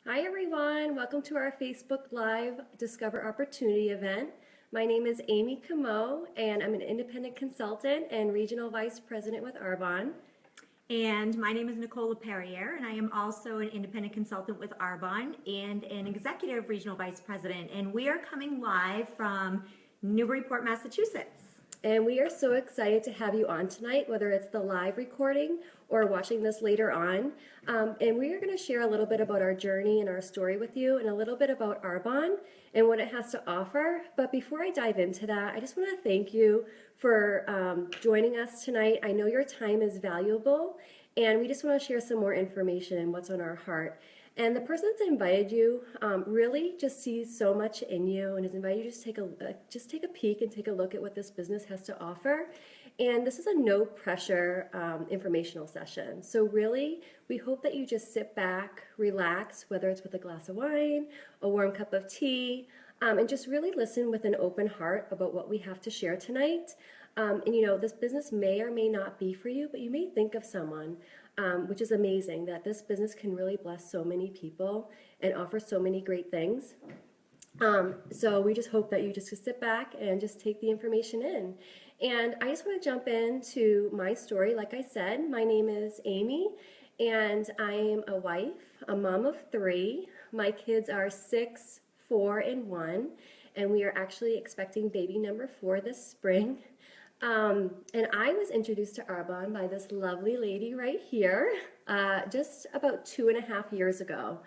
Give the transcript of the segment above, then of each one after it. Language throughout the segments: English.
Hi everyone, welcome to our Facebook Live Discover Opportunity event. My name is Amy Comeau and I'm an independent consultant and regional vice president with Arbonne. And my name is Nicole LaPerriere, and I am also an independent consultant with Arbonne and an executive regional vice president. And we are coming live from Newburyport, Massachusetts. And we are so excited to have you on tonight, whether it's the live recording or watching this later on. And we are going to share a little bit about our journey and our story with you and a little bit about Arbonne and what it has to offer. But before I dive into that, I just want to thank you for joining us tonight. I know your time is valuable and we just want to share some more information and what's on our heart. And the person that's invited you really just sees so much in you and has invited you to just take a peek and take a look at what this business has to offer. And this is a no pressure informational session. So really, we hope that you just sit back, relax, whether it's with a glass of wine, a warm cup of tea, and just really listen with an open heart about what we have to share tonight. And you know, this business may or may not be for you, but you may think of someone, which is amazing that this business can really bless so many people and offer so many great things. So we just hope that you just sit back and just take the information in. And I just want to jump into my story. Like I said, my name is Amy, and I am a wife, a mom of three. My kids are 6, 4, and 1, and we are actually expecting baby number 4 this spring. And I was introduced to Arbonne by this lovely lady right here just about 2.5 years ago.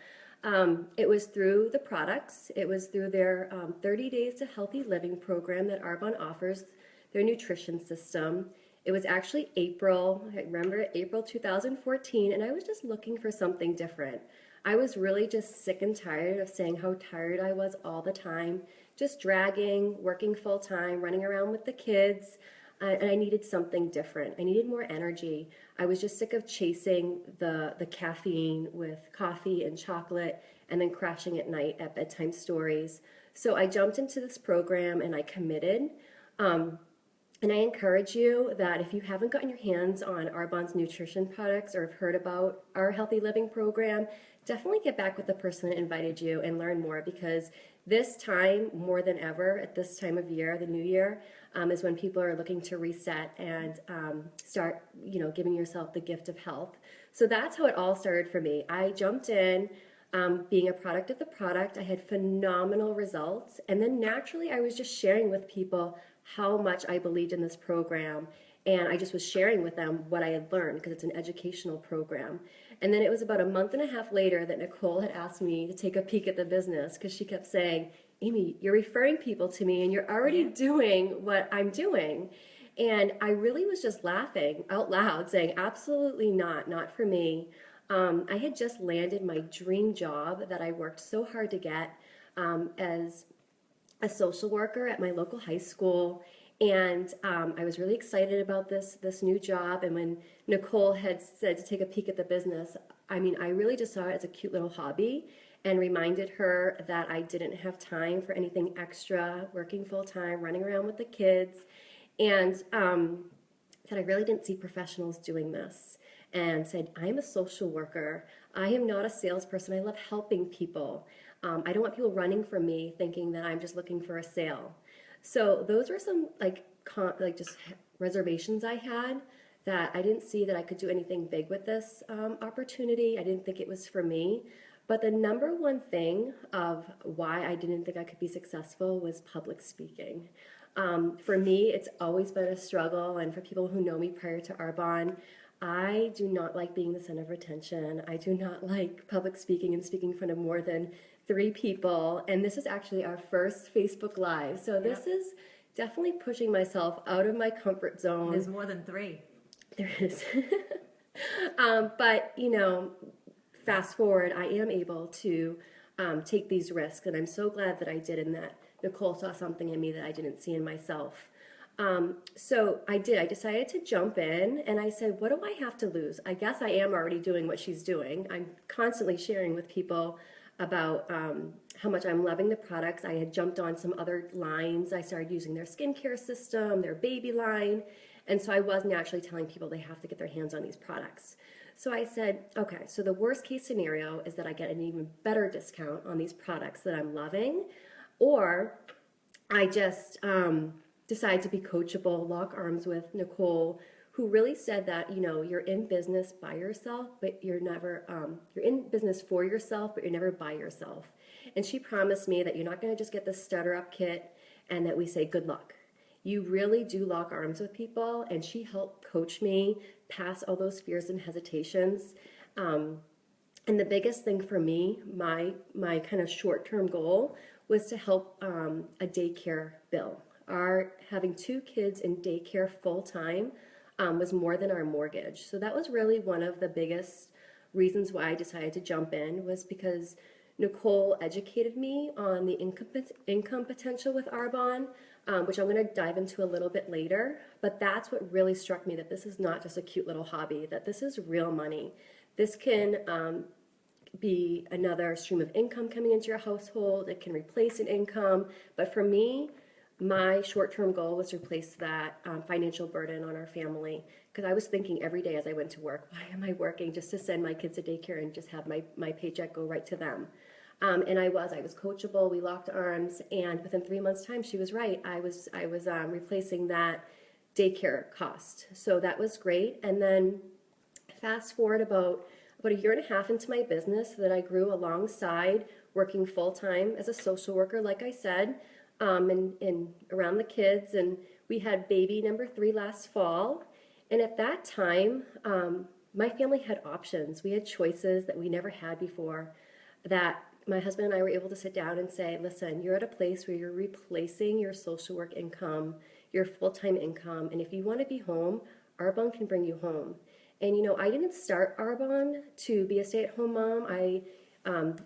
It was through the products. It was through their 30 Days to Healthy Living program that Arbonne offers, their nutrition system. It was actually April, I remember it, April 2014, and I was just looking for something different. I was really just sick and tired of saying how tired I was all the time, just dragging, working full time, running around with the kids. And I needed something different. I needed more energy. I was just sick of chasing the caffeine with coffee and chocolate and then crashing at night at bedtime stories. So I jumped into this program and I committed. And I encourage you that if you haven't gotten your hands on Arbonne's nutrition products or have heard about our healthy living program, definitely get back with the person that invited you and learn more, because this time, more than ever, at this time of year, the new year, is when people are looking to reset and start, giving yourself the gift of health. So that's how it all started for me. I jumped in, being a product of the product. I had phenomenal results. And then naturally, I was just sharing with people how much I believed in this program. And I just was sharing with them what I had learned, because it's an educational program. And then it was about a month and a half later that Nicole had asked me to take a peek at the business, because she kept saying, Amy, you're referring people to me and you're already doing what I'm doing. And I really was just laughing out loud, saying, absolutely not for me. I had just landed my dream job that I worked so hard to get as a social worker at my local high school. And I was really excited about this new job. And when Nicole had said to take a peek at the business, I mean, I really just saw it as a cute little hobby and reminded her that I didn't have time for anything extra, working full time, running around with the kids, and that I really didn't see professionals doing this. And said, I'm a social worker. I am not a salesperson. I love helping people. I don't want people running from me thinking that I'm just looking for a sale. So those were some just reservations I had, that I didn't see that I could do anything big with this opportunity. I didn't think it was for me. But the number one thing of why I didn't think I could be successful was public speaking. For me, it's always been a struggle, and for people who know me prior to Arbonne, I do not like being the center of attention. I do not like public speaking and speaking in front of more than 3 people. And this is actually our first Facebook Live. So this is definitely pushing myself out of my comfort zone. There's more than 3. There is. But, fast forward, I am able to take these risks. And I'm so glad that I did, and that Nicole saw something in me that I didn't see in myself. So I did. I decided to jump in, and I said, what do I have to lose? I guess I am already doing what she's doing. I'm constantly sharing with people about how much I'm loving the products. I had jumped on some other lines. I started using their skincare system, their baby line, and so I was naturally telling people they have to get their hands on these products. So I said, okay, so the worst case scenario is that I get an even better discount on these products that I'm loving, or I just decide to be coachable, lock arms with Nicole, who really said that, you're in business by yourself, but you're never, you're in business for yourself, but you're never by yourself. And she promised me that you're not going to just get the starter up kit and that we say good luck. You really do lock arms with people, and she helped coach me past all those fears and hesitations. And the biggest thing for me, my kind of short-term goal was to help a daycare bill. Our having 2 kids in daycare full-time was more than our mortgage. So that was really one of the biggest reasons why I decided to jump in, was because Nicole educated me on the income potential with Arbonne, which I'm going to dive into a little bit later. But that's what really struck me, that this is not just a cute little hobby, that this is real money. This can be another stream of income coming into your household. It can replace an income. But for me, my short-term goal was to replace that financial burden on our family, because I was thinking every day as I went to work, why am I working just to send my kids to daycare and just have my paycheck go right to them? And I was coachable. We locked arms, and within 3 months' time, she was right. I was replacing that daycare cost. So that was great. And then fast forward about a year and a half into my business, that I grew alongside working full time as a social worker, like I said, and around the kids. And we had baby number 3 last fall. And at that time, my family had options. We had choices that we never had before, that my husband and I were able to sit down and say, listen, you're at a place where you're replacing your social work income, your full-time income, and if you want to be home, Arbonne can bring you home. And I didn't start Arbonne to be a stay-at-home mom. I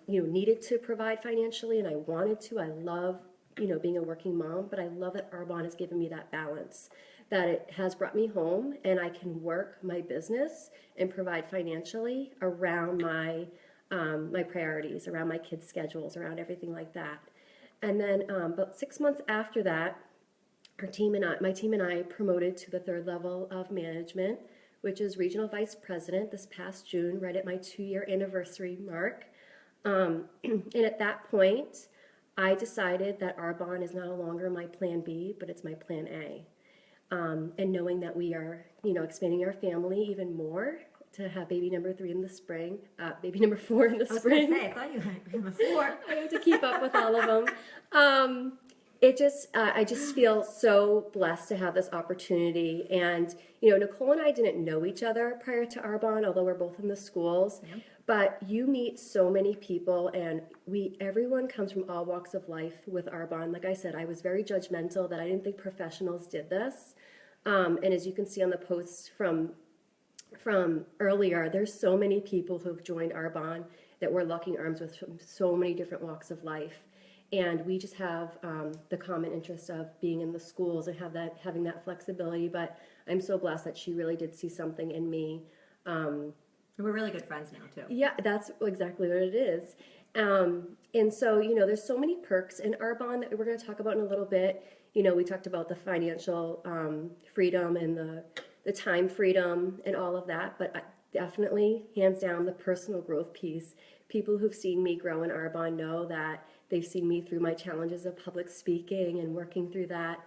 needed to provide financially, and I wanted to. I love being a working mom, but I love that Arbonne has given me that balance, that it has brought me home, and I can work my business and provide financially around my priorities, around my kids' schedules, around everything like that. And then about 6 months after that, my team and I promoted to the 3rd level of management, which is regional vice president, this past June, right at my 2-year anniversary mark. And at that point, I decided that Arbonne is no longer my plan B, but it's my plan A. And knowing that we are, expanding our family even more, to have baby number 3 in the spring, baby number 4 in the spring. I thought you had number 4. I have to keep up with all of them. I just feel so blessed to have this opportunity. And, Nicole and I didn't know each other prior to Arbonne, although we're both in the schools. Yeah. But you meet so many people, and everyone comes from all walks of life with Arbonne. Like I said, I was very judgmental that I didn't think professionals did this. And as you can see on the posts from earlier, there's so many people who've joined Arbonne that we're locking arms with from so many different walks of life. And we just have the common interest of being in the schools and having that flexibility. But I'm so blessed that she really did see something in me. We're really good friends now, too. Yeah, that's exactly what it is. And so, there's so many perks in Arbonne that we're going to talk about in a little bit. We talked about the financial freedom and the time freedom and all of that, but definitely, hands down, the personal growth piece. People who've seen me grow in Arbonne know that they've seen me through my challenges of public speaking, and working through that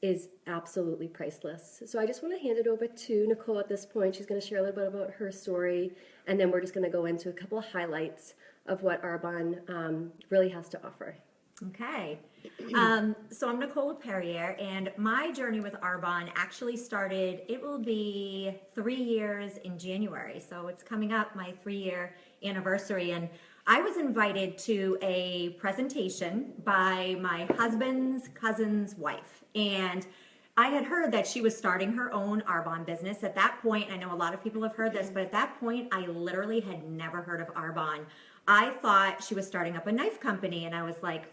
is absolutely priceless. So I just want to hand it over to Nicole at this point. She's going to share a little bit about her story, and then we're just going to go into a couple of highlights of what Arbonne really has to offer. Okay. So I'm Nicole LaPerriere, and my journey with Arbonne actually started, it will be 3 years in January. So it's coming up, my 3-year anniversary. And I was invited to a presentation by my husband's cousin's wife. And I had heard that she was starting her own Arbonne business. At that point, I know a lot of people have heard this, but at that point, I literally had never heard of Arbonne. I thought she was starting up a knife company, and I was like,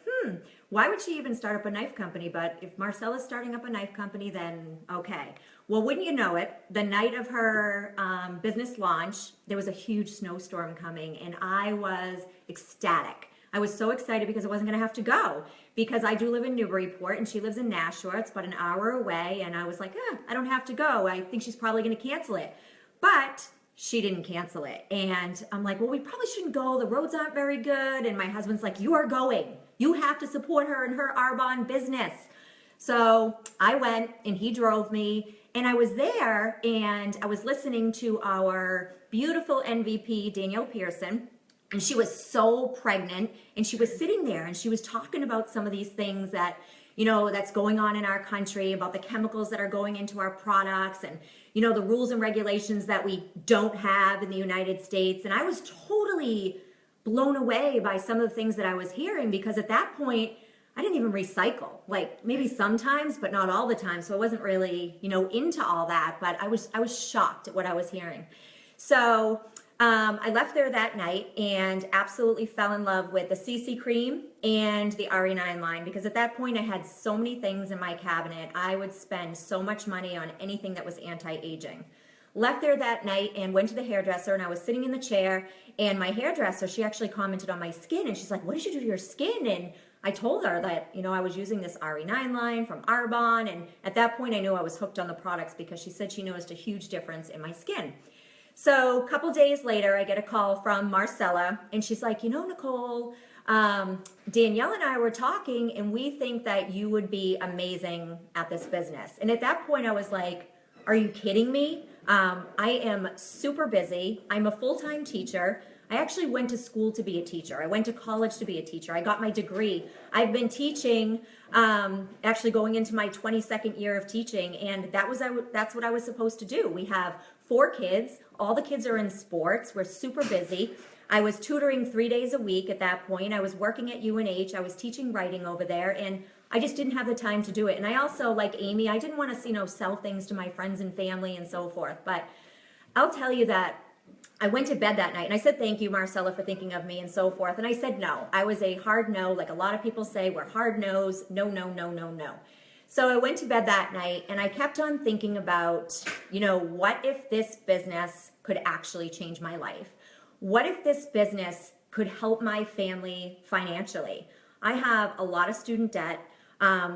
why would she even start up a knife company? But if Marcella's starting up a knife company, then okay. Well, wouldn't you know it, the night of her business launch, there was a huge snowstorm coming, and I was ecstatic. I was so excited because I wasn't going to have to go, because I do live in Newburyport and she lives in Nashua. It's about an hour away, and I was like, I don't have to go. I think she's probably going to cancel it. But she didn't cancel it. And I'm like, well, we probably shouldn't go. The roads aren't very good. And my husband's like, you are going. You have to support her in her Arbonne business. So I went and he drove me, and I was there and I was listening to our beautiful MVP, Danielle Pearson, and she was so pregnant, and she was sitting there and she was talking about some of these things that, that's going on in our country, about the chemicals that are going into our products, and, the rules and regulations that we don't have in the United States. And I was totally blown away by some of the things that I was hearing, because at that point, I didn't even recycle, like maybe sometimes, but not all the time. So I wasn't really, into all that, but I was shocked at what I was hearing. So I left there that night and absolutely fell in love with the CC cream and the RE9 line, because at that point I had so many things in my cabinet. I would spend so much money on anything that was anti-aging. Left there that night and went to the hairdresser, and I was sitting in the chair, and my hairdresser, she actually commented on my skin, and she's like, what did you do to your skin? And I told her that, I was using this RE9 line from Arbonne, and at that point I knew I was hooked on the products, because she said she noticed a huge difference in my skin. So a couple days later, I get a call from Marcella, and she's like, Nicole, Danielle and I were talking, and we think that you would be amazing at this business. And at that point I was like, are you kidding me? I am super busy. I'm a full-time teacher. I actually went to school to be a teacher. I went to college to be a teacher. I got my degree. I've been teaching, actually going into my 22nd year of teaching, and that's what I was supposed to do. We have 4 kids. All the kids are in sports. We're super busy. I was tutoring 3 days a week at that point. I was working at UNH. I was teaching writing over there, and I just didn't have the time to do it. And I also, like Amy, I didn't want to, sell things to my friends and family and so forth. But I'll tell you that I went to bed that night and I said, thank you, Marcella, for thinking of me and so forth. And I said no. I was a hard no, like a lot of people say, we're hard no's, no, no, no, no, no. So I went to bed that night and I kept on thinking about, what if this business could actually change my life? What if this business could help my family financially? I have a lot of student debt.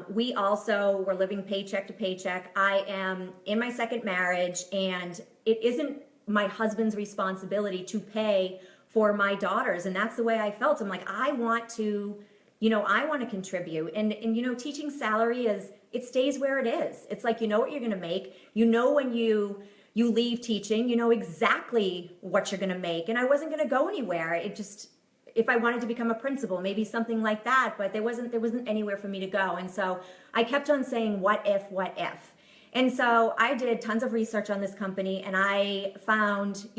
We also were living paycheck to paycheck. I am in my second marriage, and it isn't my husband's responsibility to pay for my daughters. And that's the way I felt. I'm like, I want to contribute. And teaching salary it stays where it is. It's like, what you're going to make, when you leave teaching, exactly what you're going to make. And I wasn't going to go anywhere. If I wanted to become a principal, maybe something like that, but there wasn't anywhere for me to go. And so I kept on saying, what if? And so I did tons of research on this company, and I found,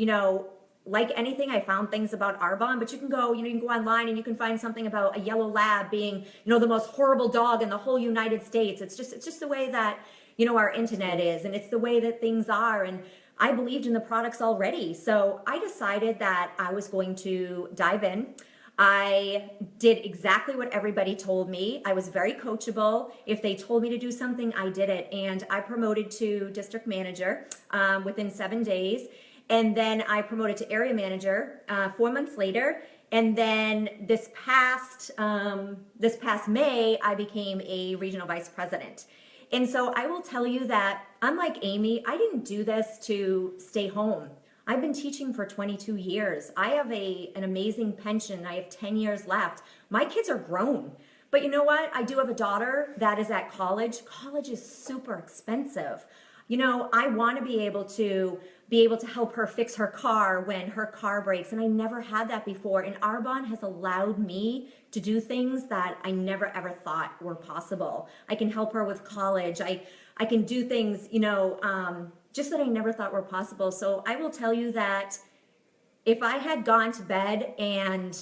like anything, I found things about Arbonne, but you can go online and you can find something about a yellow lab being, the most horrible dog in the whole United States. It's just the way that, our internet is, and it's the way that things are. And I believed in the products already. So I decided that I was going to dive in. I did exactly what everybody told me. I was very coachable. If they told me to do something, I did it. And I promoted to district manager within 7 days. And then I promoted to area manager 4 months later. And then this past May, I became a regional vice president. And so I will tell you that, unlike Amy, I didn't do this to stay home. I've been teaching for 22 years. I have an amazing pension. I have 10 years left. My kids are grown. But you know what? I do have a daughter that is at college. College is super expensive. I want to be able to help her fix her car when her car breaks. And I never had that before. And Arbonne has allowed me to do things that I never ever thought were possible. I can help her with college. I can do things, just that I never thought were possible. So I will tell you that if I had gone to bed and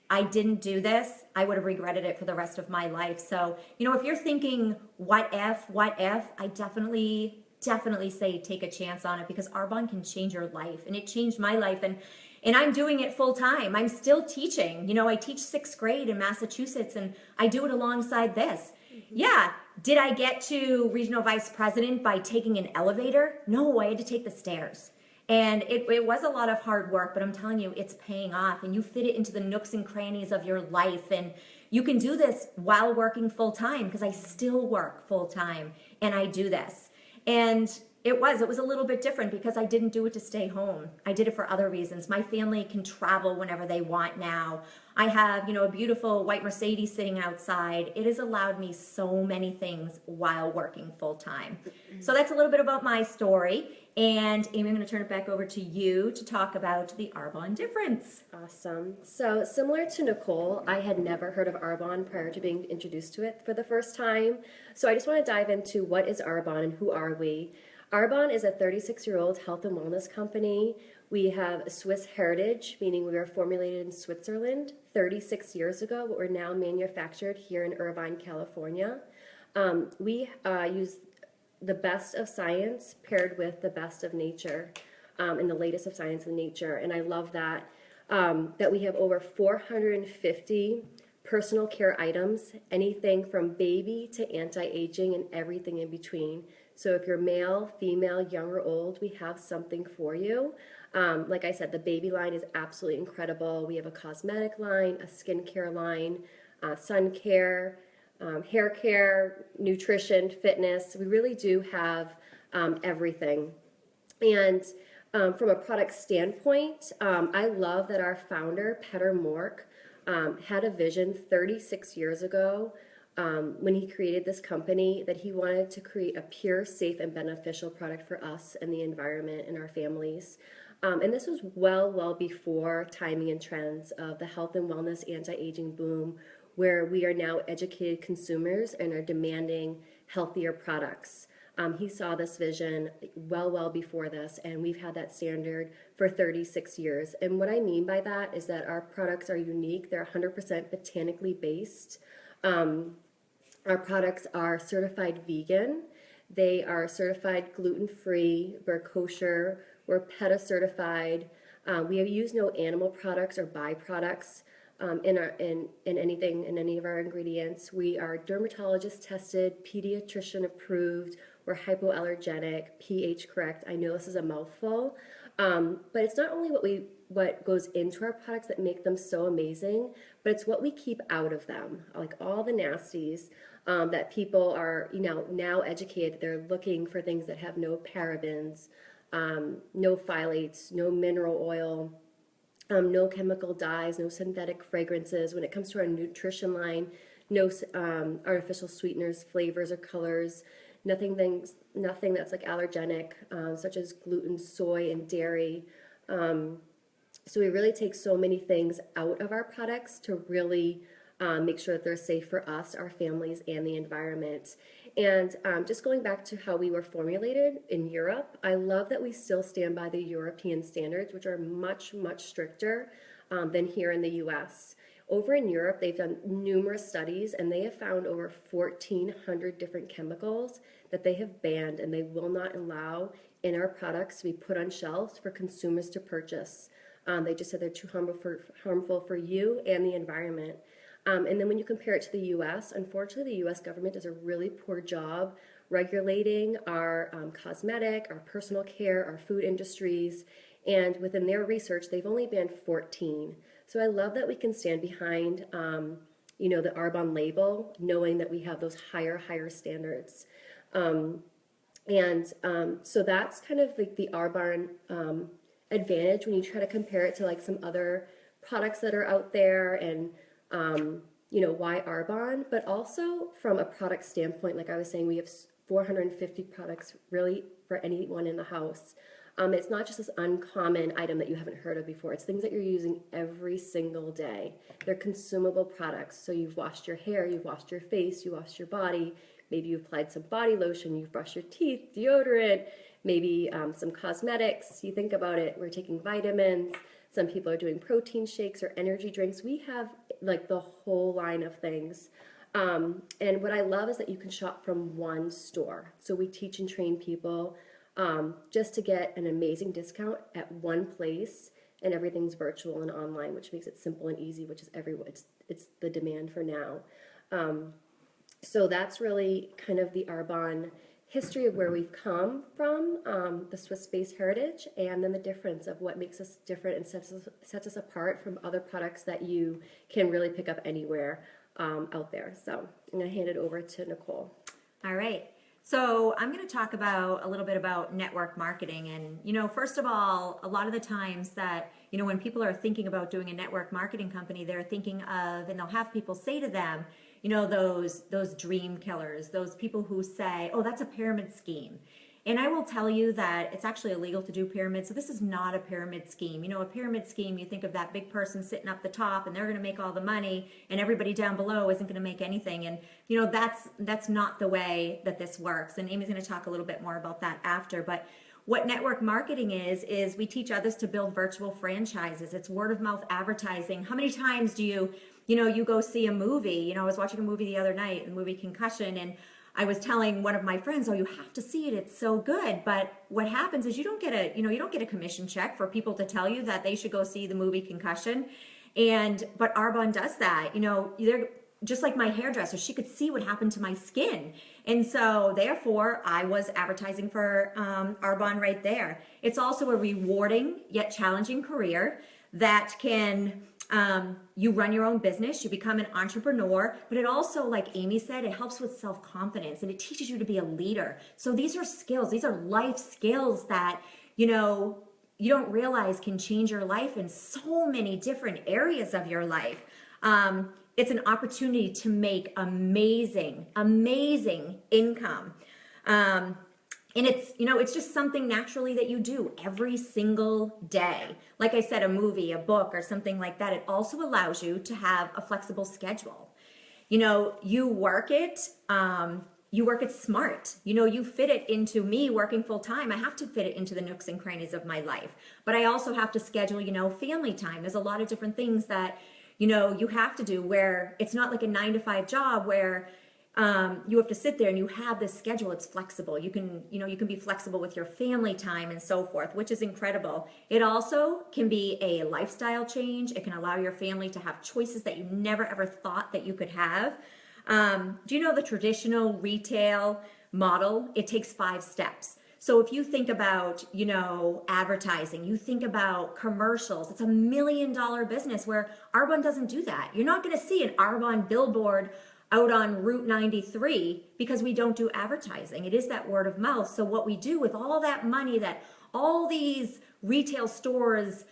I didn't do this, I would have regretted it for the rest of my life. So, if you're thinking, what if, I definitely say take a chance on it, because Arbonne can change your life, and it changed my life. And I'm doing it full time. I'm still teaching. I teach 6th grade in Massachusetts, and I do it alongside this. Yeah. Did I get to regional vice president by taking an elevator? No, I had to take the stairs. And it was a lot of hard work, but I'm telling you, it's paying off, and you fit it into the nooks and crannies of your life. And you can do this while working full time, because I still work full time and I do this. And It was a little bit different because I didn't do it to stay home. I did it for other reasons. My family can travel whenever they want now. I have, a beautiful white Mercedes sitting outside. It has allowed me so many things while working full time. So that's a little bit about my story. And Amy, I'm going to turn it back over to you to talk about the Arbonne difference. Awesome. So similar to Nicole, I had never heard of Arbonne prior to being introduced to it for the first time. So I just want to dive into what is Arbonne and who are we. Arbonne is a 36-year-old health and wellness company. We have Swiss heritage, meaning we were formulated in Switzerland 36 years ago, but we're now manufactured here in Irvine, California. We use the best of science paired with the best of nature and the latest of science and nature. And I love that, that we have over 450 personal care items, anything from baby to anti-aging and everything in between. So if you're male, female, young or old, we have something for you. Like I said, the baby line is absolutely incredible. We have a cosmetic line, a skincare line, sun care, hair care, nutrition, fitness. We really do have everything. And from a product standpoint, I love that our founder, Peter Mork, had a vision 36 years ago when he created this company that he wanted to create a pure, safe, and beneficial product for us and the environment and our families. And this was well before timing and trends of the health and wellness anti-aging boom, where we are now educated consumers and are demanding healthier products. He saw this vision well before this, and we've had that standard for 36 years. And what I mean by that is that our products are unique. They're 100% botanically based. Our products are certified vegan. They are certified gluten-free. We're kosher. We're PETA certified. We have used no animal products or byproducts in any of our ingredients. We are dermatologist tested, pediatrician approved. We're hypoallergenic, pH correct. I know this is a mouthful, but it's not only what goes into our products that make them so amazing, but it's what we keep out of them, like all the nasties that people are now educated. They're looking for things that have no parabens, no phthalates, no mineral oil, no chemical dyes, no synthetic fragrances. When it comes to our nutrition line, no artificial sweeteners, flavors, or colors. Nothing that's like allergenic, such as gluten, soy, and dairy. So we really take so many things out of our products to really make sure that they're safe for us, our families, and the environment. And just going back to how we were formulated in Europe, I love that we still stand by the European standards, which are much stricter than here in the US. Over in Europe, they've done numerous studies, and they have found over 1,400 different chemicals that they have banned, and they will not allow in our products to be put on shelves for consumers to purchase. They just said they're too harmful for you and the environment. And then when you compare it to the U.S., unfortunately, the U.S. government does a really poor job regulating our cosmetic, our personal care, our food industries. And within their research, they've only banned 14. So I love that we can stand behind, the Arbonne label, knowing that we have those higher standards. So that's kind of like the Arbonne advantage when you try to compare it to like some other products that are out there, and why Arbonne, but also from a product standpoint. Like I was saying, we have 450 products really for anyone in the house. It's not just this uncommon item that you haven't heard of before. It's things that you're using every single day. They're consumable products. So you've washed your hair, you've washed your face, you washed your body. Maybe you've applied some body lotion, you've brushed your teeth, deodorant, maybe some cosmetics. You think about it, we're taking vitamins. Some people are doing protein shakes or energy drinks. We have like the whole line of things. And what I love is that you can shop from one store. So we teach and train people just to get an amazing discount at one place, and everything's virtual and online, which makes it simple and easy, which is everywhere. It's the demand for now. So that's really kind of the Arbonne history of where we've come from, the Swiss-based heritage, and then the difference of what makes us different and sets us apart from other products that you can really pick up anywhere out there. So I'm going to hand it over to Nicole. All right. So I'm going to talk about a little bit about network marketing. And, first of all, a lot of the times that, when people are thinking about doing a network marketing company, they're thinking of, and they'll have people say to them, those dream killers, those people who say, oh, that's a pyramid scheme. And I will tell you that it's actually illegal to do pyramids. So this is not a pyramid scheme. A pyramid scheme, you think of that big person sitting up the top and they're going to make all the money and everybody down below isn't going to make anything. And, that's not the way that this works. And Amy's going to talk a little bit more about that after. But what network marketing is we teach others to build virtual franchises. It's word of mouth advertising. How many times do you go see a movie? I was watching a movie the other night, the movie Concussion, and I was telling one of my friends, oh, you have to see it. It's so good. But what happens is you don't get a commission check for people to tell you that they should go see the movie Concussion. But Arbonne does that. They're just like my hairdresser. She could see what happened to my skin. And so therefore I was advertising for Arbonne right there. It's also a rewarding yet challenging career that can, you run your own business, you become an entrepreneur, but it also, like Amy said, it helps with self-confidence and it teaches you to be a leader. So these are skills, these are life skills that, you don't realize can change your life in so many different areas of your life. It's an opportunity to make amazing income. And it's just something naturally that you do every single day. Like I said, a movie, a book, or something like that. It also allows you to have a flexible schedule. You work it smart. You fit it into me working full time. I have to fit it into the nooks and crannies of my life. But I also have to schedule, family time. There's a lot of different things that, you have to do where it's not like a 9-to-5 job where you have to sit there and you have this schedule. It's flexible. You can be flexible with your family time and so forth, which is incredible. It also can be a lifestyle change. It can allow your family to have choices that you never ever thought that you could have. Do you know the traditional retail model? It takes 5 steps. So if you think about, advertising, you think about commercials, it's $1 million business where Arbonne doesn't do that. You're not going to see an Arbonne billboard out on Route 93 because we don't do advertising. It is that word of mouth. So what we do with all that money that all these retail stores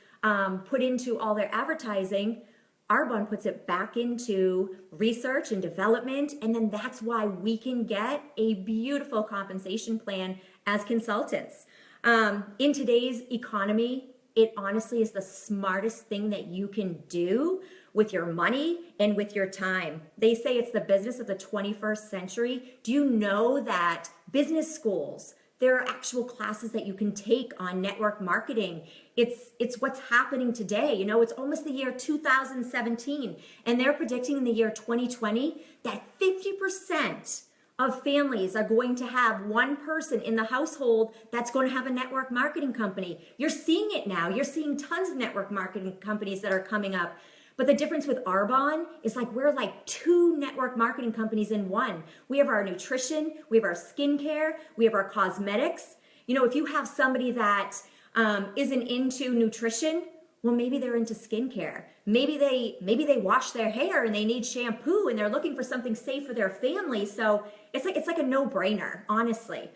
put into all their advertising, Arbonne puts it back into research and development. And then that's why we can get a beautiful compensation plan as consultants. In today's economy, it honestly is the smartest thing that you can do with your money and with your time. They say it's the business of the 21st century. Do you know that business schools, there are actual classes that you can take on network marketing? It's what's happening today. It's almost the year 2017, and they're predicting in the year 2020 that 50% of families are going to have one person in the household that's going to have a network marketing company. You're seeing it now. You're seeing tons of network marketing companies that are coming up. But the difference with Arbonne is we're like 2 network marketing companies in one. We have our nutrition, we have our skincare, we have our cosmetics. If you have somebody that isn't into nutrition, well, maybe they're into skincare. Maybe they wash their hair and they need shampoo and they're looking for something safe for their family. So it's like a no-brainer, honestly.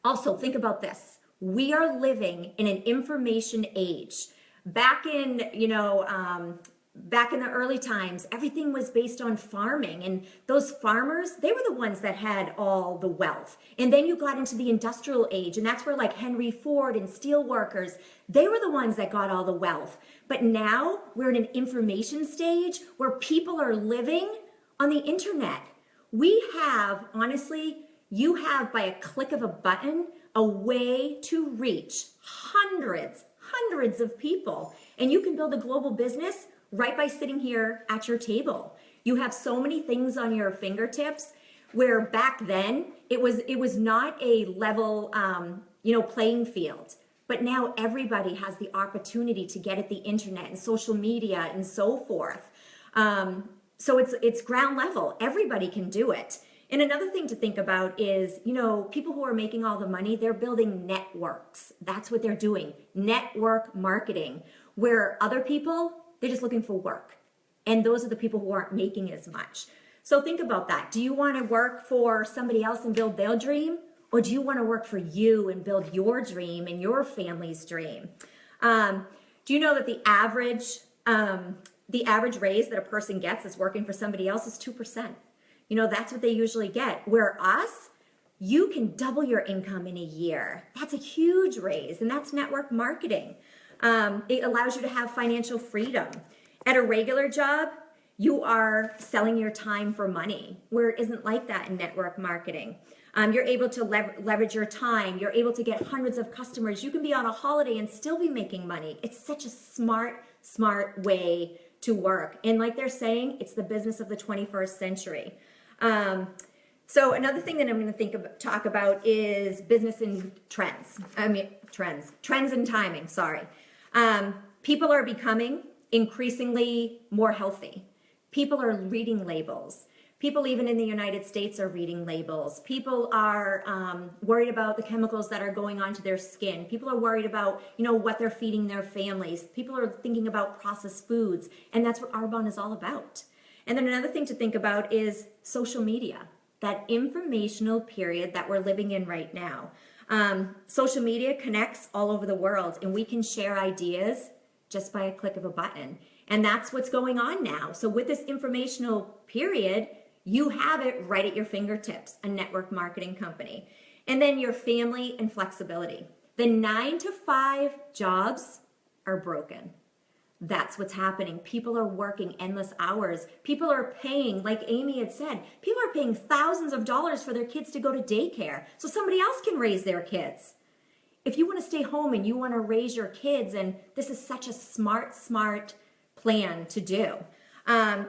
Also, think about this. We are living in an information age. Back in the early times, everything was based on farming, and those farmers, they were the ones that had all the wealth. And then you got into the industrial age, and that's where Henry Ford and steel workers, they were the ones that got all the wealth. But now we're in an information stage where people are living on the internet. We have, honestly, you have by a click of a button, a way to reach hundreds of people. And you can build a global business right by sitting here at your table. You have so many things on your fingertips where back then it was not a level playing field. But now everybody has the opportunity to get at the internet and social media and so forth. So it's ground level. Everybody can do it. And another thing to think about is, people who are making all the money, they're building networks. That's what they're doing. Network marketing, where other people, they're just looking for work. And those are the people who aren't making as much. So think about that. Do you want to work for somebody else and build their dream? Or do you want to work for you and build your dream and your family's dream? Do you know that the average raise that a person gets is working for somebody else is 2%? You know, that's what they usually get. Where us, you can double your income in a year. That's a huge raise, and that's network marketing. It allows you to have financial freedom. At a regular job, you are selling your time for money, where it isn't like that in network marketing. You're able to leverage your time. You're able to get hundreds of customers. You can be on a holiday and still be making money. It's such a smart way to work. And like they're saying, it's the business of the 21st century. So another thing that I'm going to talk about is business and trends. Trends and timing, sorry. People are becoming increasingly more healthy. People are reading labels. People even in the United States are reading labels. People are worried about the chemicals that are going onto their skin. People are worried about, what they're feeding their families. People are thinking about processed foods, and that's what Arbonne is all about. And then another thing to think about is social media, that informational period that we're living in right now. Social media connects all over the world, and we can share ideas just by a click of a button. And that's what's going on now. So with this informational period, you have it right at your fingertips, a network marketing company. And then your family and flexibility. The 9-to-5 jobs are broken. That's what's happening. People are working endless hours. People are paying, like Amy had said, people are paying thousands of dollars for their kids to go to daycare so somebody else can raise their kids. If you want to stay home and you want to raise your kids, and this is such a smart plan to do.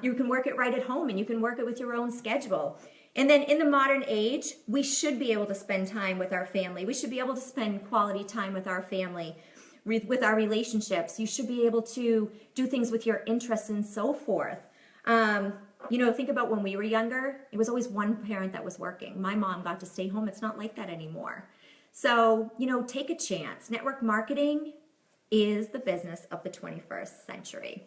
You can work it right at home, and you can work it with your own schedule. And then in the modern age, we should be able to spend time with our family. We should be able to spend quality time with our family, with our relationships. You should be able to do things with your interests and so forth. Think about when we were younger, it was always one parent that was working. My mom got to stay home. It's not like that anymore. So, take a chance. Network marketing is the business of the 21st century.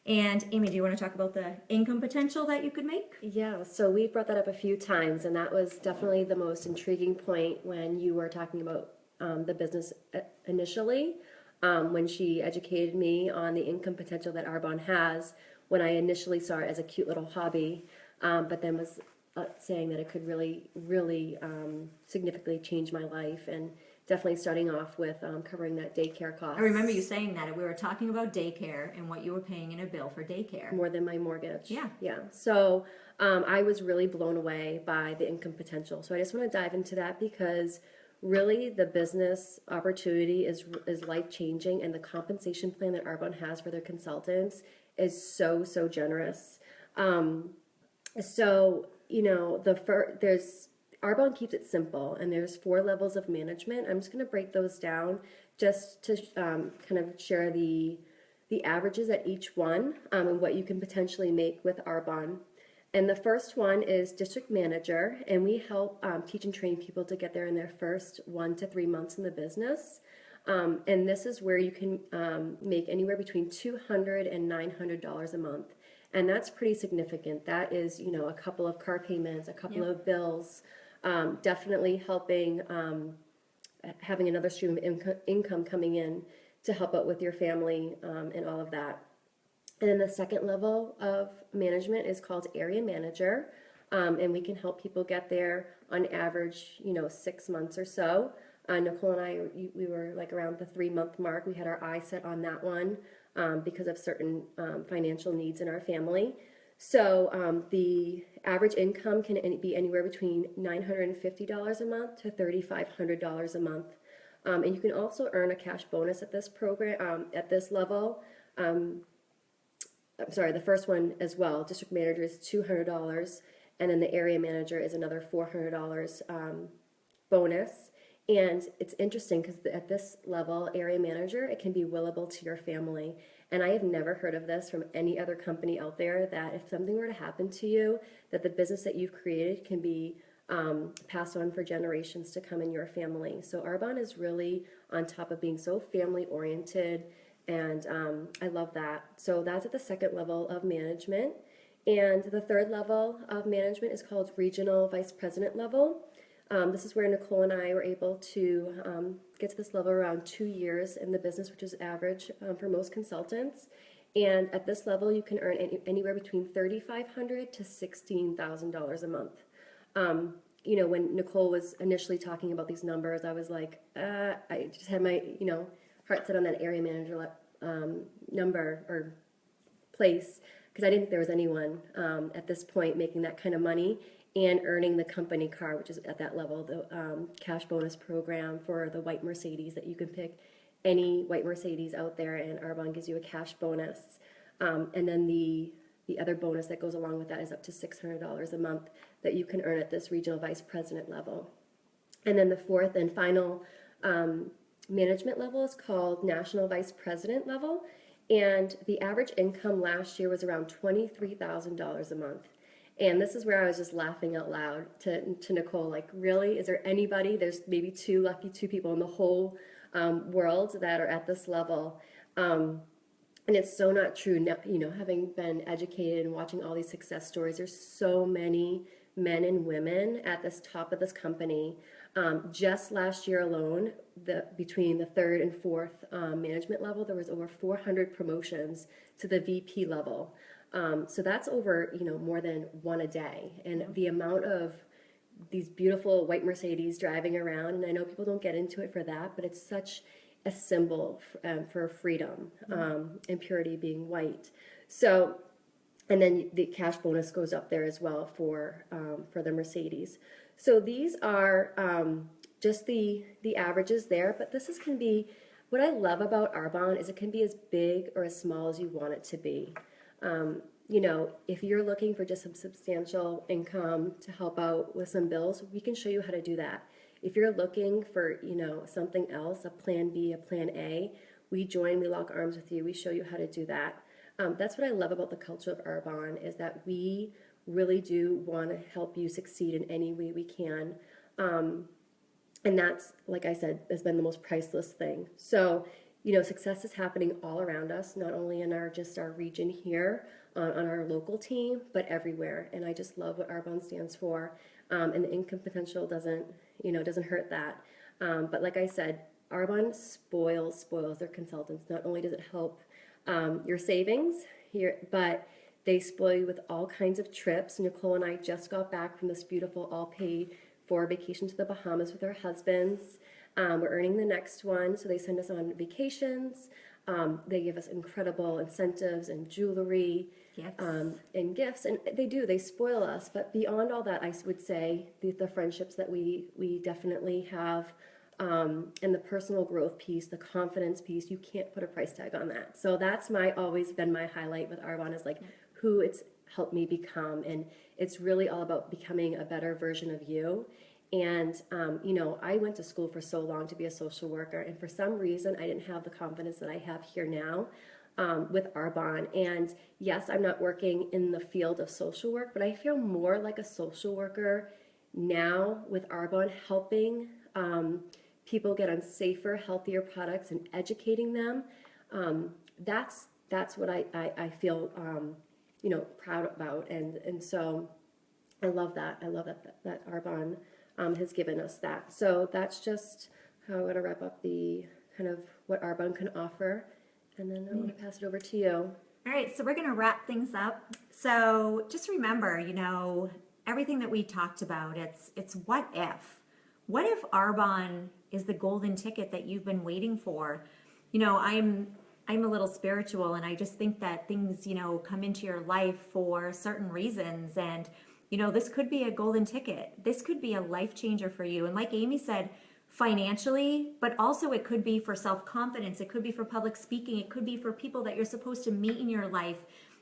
And Amy, do you want to talk about the income potential that you could make? Yeah, so we brought that up a few times, and that was definitely the most intriguing point when you were talking about the business initially, when she educated me on the income potential that Arbonne has, when I initially saw it as a cute little hobby, but then was saying that it could really significantly change my life, and definitely starting off with covering that daycare cost. I remember you saying that. We were talking about daycare and what you were paying in a bill for daycare. More than my mortgage. Yeah. So I was really blown away by the income potential. So I just want to dive into that because really the business opportunity is life-changing, and the compensation plan that Arbonne has for their consultants is so generous. Arbonne keeps it simple, and there's 4 levels of management. I'm just going to break those down just to kind of share the averages at each one, and what you can potentially make with Arbonne. And the first one is district manager, and we help teach and train people to get there in their first 1 to 3 months in the business. And this is where you can make anywhere between $200 and $900 a month. And that's pretty significant. That is, a couple of car payments, a couple of bills, definitely helping having another stream of income coming in to help out with your family and all of that. And then the second level of management is called area manager, and we can help people get there on average, 6 months or so. Nicole and I, we were like around the 3-month mark. We had our eye set on that one because of certain financial needs in our family. So the average income can be anywhere between $950 a month to $3,500 a month. And you can also earn a cash bonus at this program, at this level. The first one as well, district manager is $200, and then the area manager is another $400 bonus. And it's interesting because at this level, area manager, it can be willable to your family. And I have never heard of this from any other company out there, that if something were to happen to you, that the business that you've created can be passed on for generations to come in your family. So Arbonne is really on top of being so family oriented, and I love that. So that's at the second level of management. And the third level of management is called regional vice president level. This is where Nicole and I were able to get to this level around 2 years in the business, which is average for most consultants. And at this level, you can earn anywhere between $3,500 to $16,000 a month. When Nicole was initially talking about these numbers, I was like, I just had my, heart set on that area manager number or place, because I didn't think there was anyone at this point making that kind of money and earning the company car, which is at that level, the cash bonus program for the white Mercedes, that you can pick any white Mercedes out there, and Arbonne gives you a cash bonus. And then the other bonus that goes along with that is up to $600 a month that you can earn at this regional vice president level. And then the fourth and final management level is called national vice president level. And the average income last year was around $23,000 a month. And this is where I was just laughing out loud to Nicole, like, really? Is there anybody? There's maybe lucky two people in the whole world that are at this level. And it's so not true. Having been educated and watching all these success stories, there's so many men and women at this top of this company. Just last year alone, between the third and fourth management level, there was over 400 promotions to the VP level. So that's over, more than one a day. And the amount of these beautiful white Mercedes driving around, and I know people don't get into it for that, but it's such a symbol for freedom and purity, being white. So, and then the cash bonus goes up there as well for the Mercedes. So these are just the averages there, but can be, what I love about Arbonne is it can be as big or as small as you want it to be. If you're looking for just some substantial income to help out with some bills, we can show you how to do that. If you're looking for, something else, a plan B, a plan A, we lock arms with you, we show you how to do that. That's what I love about the culture of Arbonne, is that we really do want to help you succeed in any way we can. And that's, like I said, has been the most priceless thing. So, success is happening all around us, not only in our region here, on our local team, but everywhere. And I just love what Arbonne stands for. And the income potential doesn't hurt that. But like I said, Arbonne spoils their consultants. Not only does it help your savings here, but they spoil you with all kinds of trips. Nicole and I just got back from this beautiful all-paid for vacation to the Bahamas with our husbands. We're earning the next one, so they send us on vacations. They give us incredible incentives and jewelry, and gifts, and they spoil us. But beyond all that, I would say the friendships that we definitely have, and the personal growth piece, the confidence piece, you can't put a price tag on that. So that's always been my highlight with Arbonne, is like who it's helped me become, and it's really all about becoming a better version of you. And, I went to school for so long to be a social worker, and for some reason I didn't have the confidence that I have here now with Arbonne. And yes, I'm not working in the field of social work, but I feel more like a social worker now with Arbonne, helping people get on safer, healthier products and educating them. That's what I feel, proud about. And so I love that. I love that Arbonne has given us that. So that's just how I'm going to wrap up the kind of what Arbonne can offer. And then I'm going to pass it over to you. All right, so we're going to wrap things up. So just remember, everything that we talked about, it's what if? What if Arbonne is the golden ticket that you've been waiting for? I'm a little spiritual, and I just think that things, come into your life for certain reasons, and this could be a golden ticket. This could be a life changer for you. And like Amy said, financially, but also it could be for self-confidence. It could be for public speaking. It could be for people that you're supposed to meet in your life.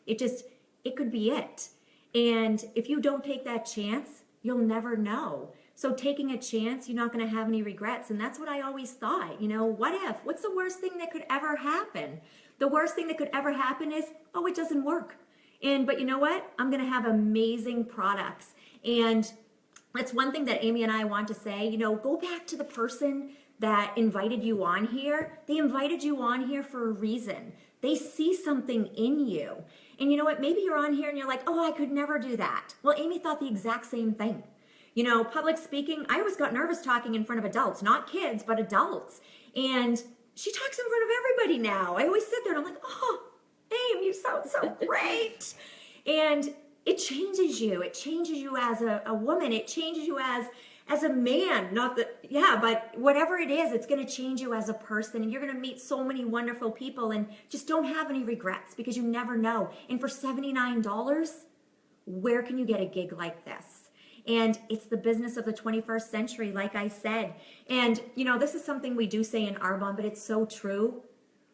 It could be it. And if you don't take that chance, you'll never know. So taking a chance, you're not going to have any regrets. And that's what I always thought. What if? What's the worst thing that could ever happen? The worst thing that could ever happen is, it doesn't work. But you know what? I'm going to have amazing products. And that's one thing that Amy and I want to say. Go back to the person that invited you on here. They invited you on here for a reason. They see something in you. And you know what? Maybe you're on here and you're like, oh, I could never do that. Well, Amy thought the exact same thing. You know, public speaking, I always got nervous talking in front of adults, not kids, but adults. And she talks in front of everybody now. I always sit there and I'm like, oh, Amy, you sound so great. And it changes you. It changes you as a woman. It changes you as a man. Not that, yeah, but whatever it is, it's going to change you as a person. And you're going to meet so many wonderful people and just don't have any regrets because you never know. And for $79, where can you get a gig like this? And it's the business of the 21st century, like I said. And, you know, this is something we do say in Arbonne, but it's so true.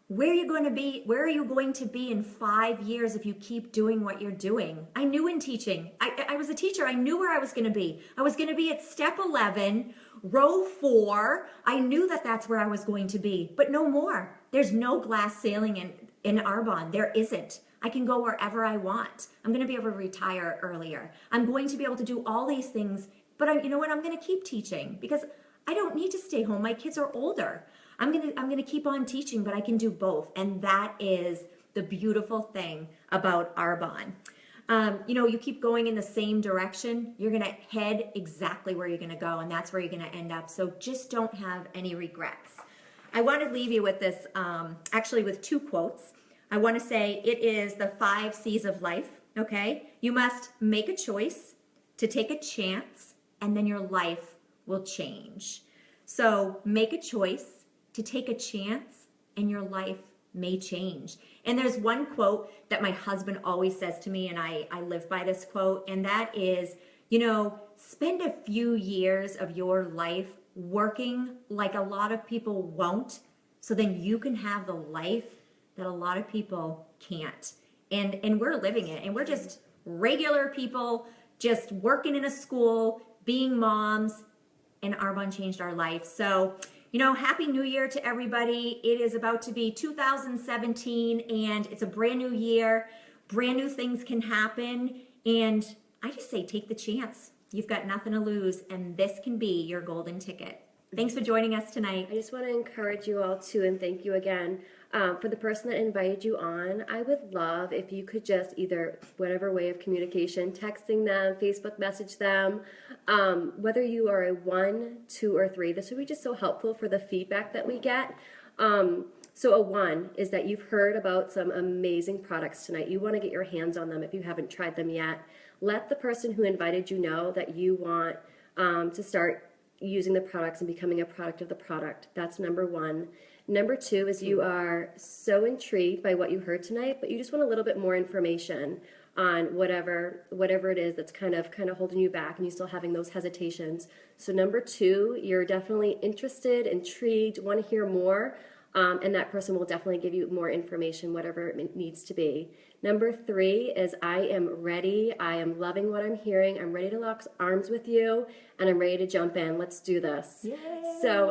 Where are you going to be? Where are you going to be in 5 years if you keep doing what you're doing? I knew in teaching. I was a teacher. I knew where I was going to be. I was going to be at step 11, row 4. I knew that that's where I was going to be, but no more. There's no glass ceiling in Arbonne. There isn't. I can go wherever I want. I'm going to be able to retire earlier. I'm going to be able to do all these things, but you know what? I'm going to keep teaching because I don't need to stay home. My kids are older. I'm gonna keep on teaching, but I can do both. And that is the beautiful thing about Arbonne. You know, you keep going in the same direction, you're gonna head exactly where you're gonna go, and that's where you're gonna end up. So just don't have any regrets. I want to leave you with this, actually with 2 quotes. I want to say it is the 5 C's of life, okay? You must make a choice to take a chance, and then your life will change. So make a choice to take a chance and your life may change. And there's one quote that my husband always says to me, and I live by this quote, and that is, you know, spend a few years of your life working like a lot of people won't, so then you can have the life that a lot of people can't. And we're living it, and we're just regular people just working in a school, being moms, and Arbonne changed our life. So, you know, Happy New Year to everybody. It is about to be 2017 and it's a brand new year. Brand new things can happen. And I just say, take the chance. You've got nothing to lose and this can be your golden ticket. Thanks for joining us tonight. I just want to encourage you all too, and thank you again. For the person that invited you on, I would love if you could just either, whatever way of communication, texting them, Facebook message them, whether you are a 1, 2, or 3. This would be just so helpful for the feedback that we get. So a 1 is that you've heard about some amazing products tonight. You want to get your hands on them if you haven't tried them yet. Let the person who invited you know that you want to start using the products and becoming a product of the product. That's number 1. Number 2 is you are so intrigued by what you heard tonight, but you just want a little bit more information on whatever it is that's kind of holding you back and you still having those hesitations. So number 2, you're definitely interested, intrigued, want to hear more, and that person will definitely give you more information, whatever it needs to be. Number 3 is I am ready. I am loving what I'm hearing. I'm ready to lock arms with you, and I'm ready to jump in. Let's do this. Yay. So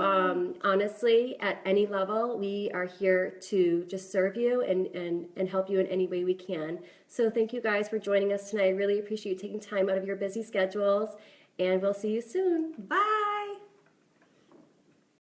honestly, at any level, we are here to just serve you and help you in any way we can. So thank you guys for joining us tonight. I really appreciate you taking time out of your busy schedules, and we'll see you soon. Bye.